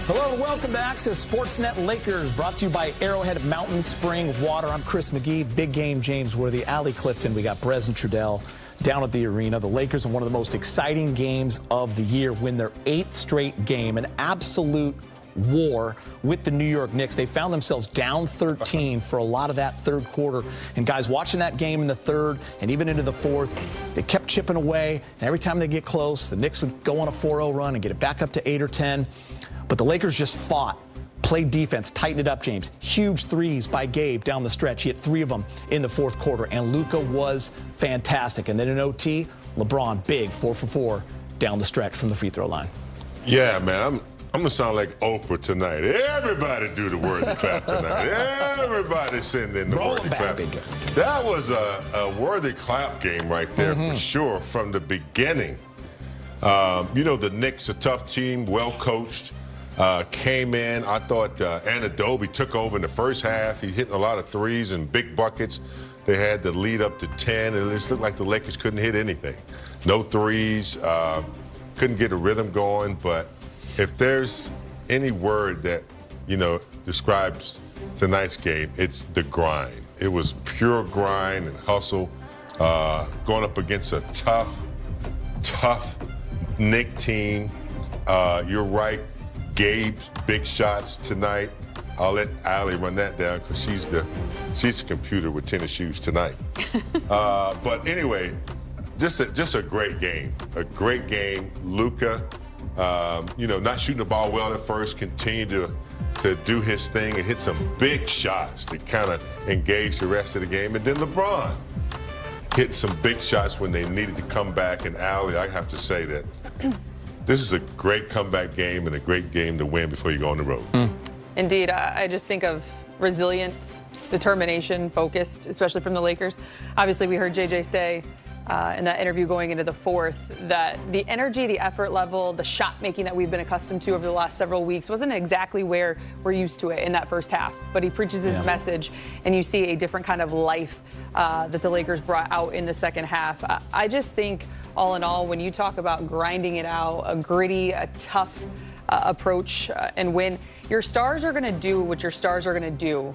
Hello and welcome to Access Sportsnet Lakers, brought to you by Arrowhead Mountain Spring Water. I'm Chris McGee, big game James Worthy, Allie Clifton. We got Brez and Trudell down at the arena. The Lakers in one of the most exciting games of the year win their 8th straight game, an absolute war with the New York Knicks. They found themselves down 13 for a lot of that third quarter. And guys, watching that game in the third and even into the fourth, they kept chipping away. And every time they get close, the Knicks would go on a 4-0 run and get it back up to 8 or 10. But the Lakers just fought, played defense, tightened it up, James. Huge threes by Gabe down the stretch. He hit 3 of them in the fourth quarter. And Luka was fantastic. And then in OT, LeBron, big, 4 for 4 down the stretch from the free throw line. Yeah, man, I'm going to sound like Oprah tonight. Everybody do the Worthy clap tonight. Everybody send in the Worthy clap. That was a Worthy clap game right there for sure from the beginning. You know, the Knicks, a tough team, well coached. Came in. I thought Anadobe took over in the first half. He hit a lot of threes and big buckets. They had the lead up to 10, and it just looked like the Lakers couldn't hit anything. No threes, couldn't get a rhythm going. But if there's any word that, you know, describes tonight's game, it's the grind. It was pure grind and hustle, going up against a tough Knicks team. You're right. Gabe's big shots tonight. I'll let Allie run that down because she's the computer with tennis shoes tonight. But anyway, just a great game. A great game. Luka, you know, not shooting the ball well at first, continued to do his thing and hit some big shots to kind of engage the rest of the game. And then LeBron hit some big shots when they needed to come back. And Allie, I have to say that this is a great comeback game and a great game to win before you go on the road. Indeed. I just think of resilience, determination, focused, especially from the Lakers. Obviously, we heard JJ say in that interview going into the fourth that the energy, the effort level, the shot making that we've been accustomed to over the last several weeks wasn't exactly where we're used to it in that first half. But he preaches his message, and you see a different kind of life that the Lakers brought out in the second half. I just think, all in all, when you talk about grinding it out, a gritty, a tough approach and win, your stars are going to do what your stars are going to do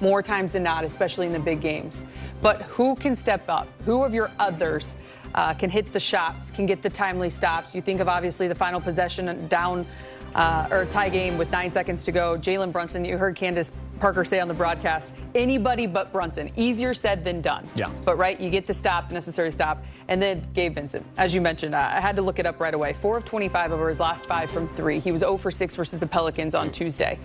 more times than not, especially in the big games. But who can step up? Who of your others can hit the shots, can get the timely stops? You think of, obviously, the final possession down or tie game with 9 seconds to go. Jalen Brunson, you heard Candace Parker say on the broadcast, anybody but Brunson. Easier said than done. Yeah. But, right, you get the stop, necessary stop. And then Gabe Vincent, as you mentioned, I had to look it up right away. 4 of 25 over his last 5 from 3. He was 0 for 6 versus the Pelicans on Tuesday.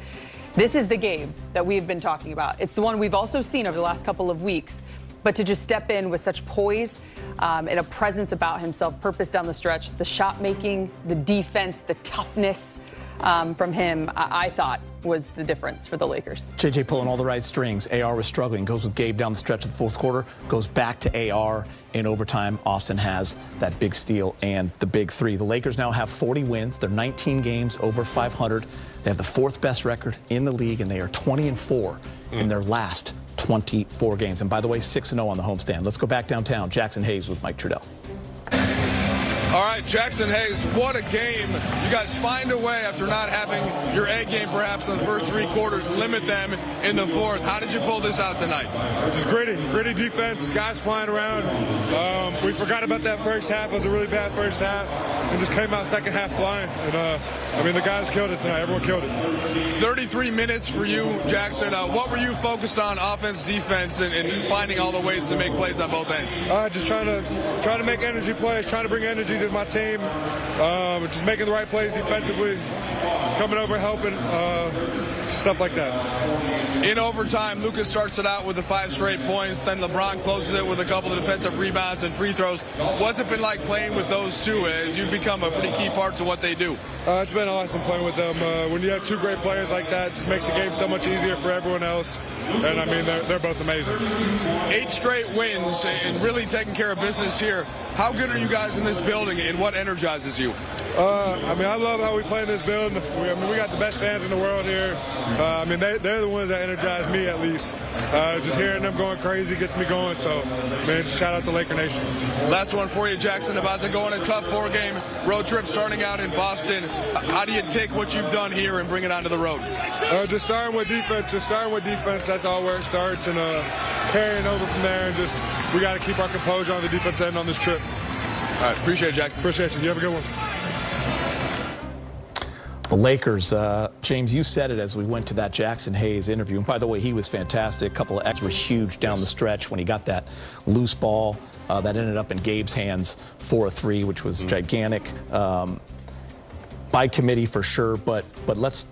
This is the Gabe that we've been talking about. It's the one we've also seen over the last couple of weeks. But to just step in with such poise and a presence about himself, purpose down the stretch, the shot making, the defense, the toughness from him, I thought was the difference for the Lakers. JJ pulling all the right strings. AR was struggling. Goes with Gabe down the stretch of the fourth quarter. Goes back to AR in overtime. Austin has that big steal and the big 3. The Lakers now have 40 wins. They're 19 games over 500. They have the 4th best record in the league, and they are 20-4 in their last 24 games. And by the way, 6-0 on the homestand. Let's go back downtown. Jackson Hayes with Mike Trudell. All right, Jackson Hayes, what a game. You guys find a way, after not having your A game perhaps in the first 3 quarters, limit them in the fourth. How did you pull this out tonight? Just gritty defense, guys flying around. We forgot about that first half. It was a really bad first half. And just came out second half flying. And, I mean, the guys killed it tonight. Everyone killed it. 33 minutes for you, Jackson. What were you focused on, offense, defense, and finding all the ways to make plays on both ends? Just trying to make energy plays, trying to bring energy to my team, just making the right plays defensively, just coming over, helping, stuff like that. In overtime, Luka starts it out with the 5 straight points, then LeBron closes it with a couple of defensive rebounds and free throws. What's it been like playing with those two as you've become a pretty key part to what they do? It's been awesome playing with them. When you have 2 great players like that, it just makes the game so much easier for everyone else. And, I mean, they're both amazing. 8 straight wins and really taking care of business here. How good are you guys in this building, and what energizes you? I love how we play in this building. We got the best fans in the world here. They're the ones that energize me, at least. Just hearing them going crazy gets me going. So, shout out to Laker Nation. Last one for you, Jackson. About to go on a tough 4-game road trip starting out in Boston. How do you take what you've done here and bring it onto the road? Just starting with defense. That's all where it starts. And carrying over from there. And we got to keep our composure on the defense end on this trip. All right. Appreciate it, Jackson. Appreciate you. You have a good one. The Lakers, James, you said it as we went to that Jackson Hayes interview. And by the way, he was fantastic. A couple of extras were huge down the stretch when he got that loose ball that ended up in Gabe's hands for a 3, which was gigantic. By committee for sure, but let's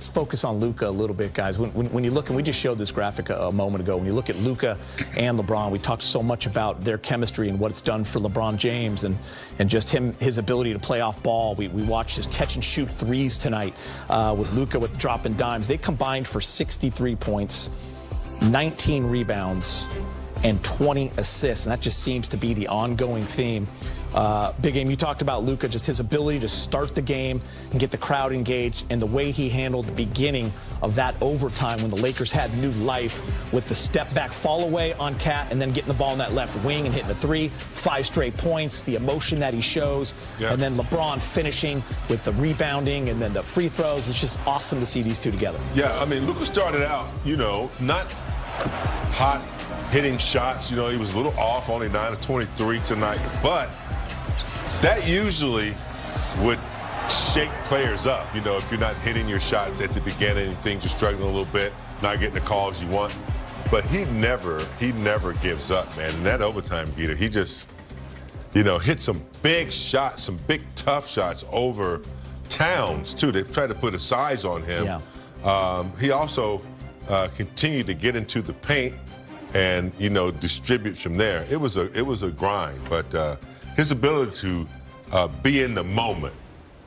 focus on Luka a little bit, guys. When you look, and we just showed this graphic a moment ago, when you look at Luka and LeBron, we talked so much about their chemistry and what it's done for LeBron James and just his ability to play off ball. We watched his catch and shoot threes tonight with Luka with dropping dimes. They combined for 63 points, 19 rebounds, and 20 assists, and that just seems to be the ongoing theme. Big Game, you talked about Luka, just his ability to start the game and get the crowd engaged, and the way he handled the beginning of that overtime when the Lakers had new life with the step back fall away on Cat and then getting the ball in that left wing and hitting a 3, 5 straight points, the emotion that he shows, and then LeBron finishing with the rebounding and then the free throws. It's just awesome to see these two together. Yeah, Luka started out, not hot hitting shots. He was a little off, only 9 of 23 tonight, but that usually would shake players up, if you're not hitting your shots at the beginning and things are struggling a little bit, not getting the calls you want. But he never gives up, man. In that overtime, Geeta, he just, hit some big shots, some big tough shots over Towns, too. They tried to put a size on him. Yeah. He also continued to get into the paint and, distribute from there. It was a grind, but his ability to be in the moment.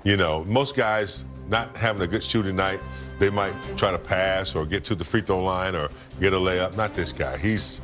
Most guys not having a good shooting night, they might try to pass or get to the free throw line or get a layup. Not this guy. He's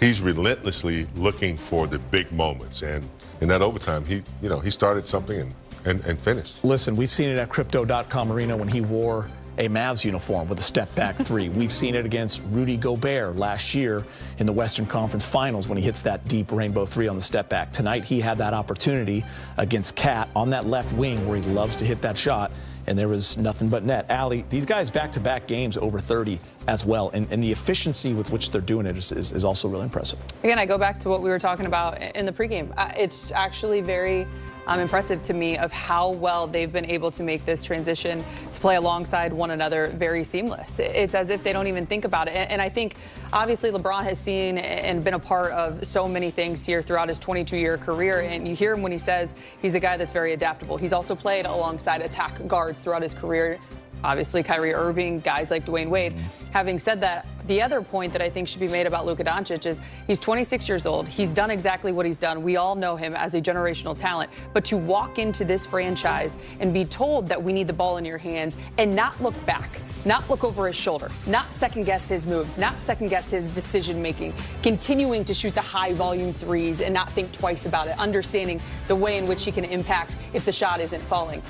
relentlessly looking for the big moments. And in that overtime, he started something and finished. Listen, we've seen it at Crypto.com Arena when he wore a Mavs uniform with a step-back 3. We've seen it against Rudy Gobert last year in the Western Conference Finals when he hits that deep rainbow 3 on the step-back. Tonight, he had that opportunity against Cat on that left wing where he loves to hit that shot, and there was nothing but net. Allie, these guys back-to-back games over 30 as well, and the efficiency with which they're doing it is also really impressive. Again, I go back to what we were talking about in the pregame. It's actually very impressive to me of how well they've been able to make this transition to play alongside one another very seamless. It's as if they don't even think about it. And I think, obviously, LeBron has seen and been a part of so many things here throughout his 22-year career. And you hear him when he says he's a guy that's very adaptable. He's also played alongside attack guards throughout his career. Obviously, Kyrie Irving, guys like Dwayne Wade. Having said that, the other point that I think should be made about Luka Doncic is he's 26 years old. He's done exactly what he's done. We all know him as a generational talent. But to walk into this franchise and be told that we need the ball in your hands and not look back, not look over his shoulder, not second-guess his moves, not second-guess his decision-making, continuing to shoot the high-volume threes and not think twice about it, understanding the way in which he can impact if the shot isn't falling.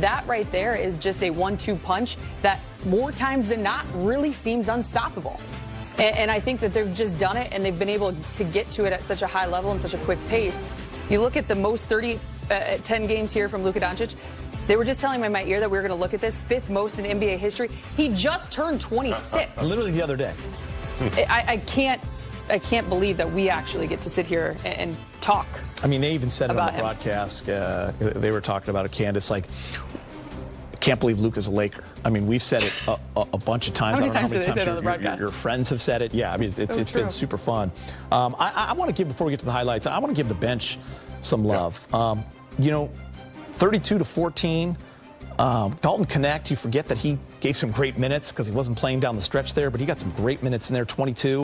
That right there is just a 1-2 punch that more times than not really seems unstoppable. And I think that they've just done it, and they've been able to get to it at such a high level and such a quick pace. You look at the most 10 games here from Luka Doncic. They were just telling me in my ear that we were going to look at this, 5th most in NBA history. He just turned 26. Literally the other day. I can't believe that we actually get to sit here and talk. They even said it on the broadcast. They were talking about it, Candace, like, can't believe Luka's a Laker. We've said it a bunch of times. How many I don't know times how many did they say it on the times broadcast? your friends have said it. Yeah, it's been super fun. I want to give, before we get to the highlights, I want to give the bench some love. 32-14. Dalton Connect, you forget that he gave some great minutes because he wasn't playing down the stretch there, but he got some great minutes in there, 22.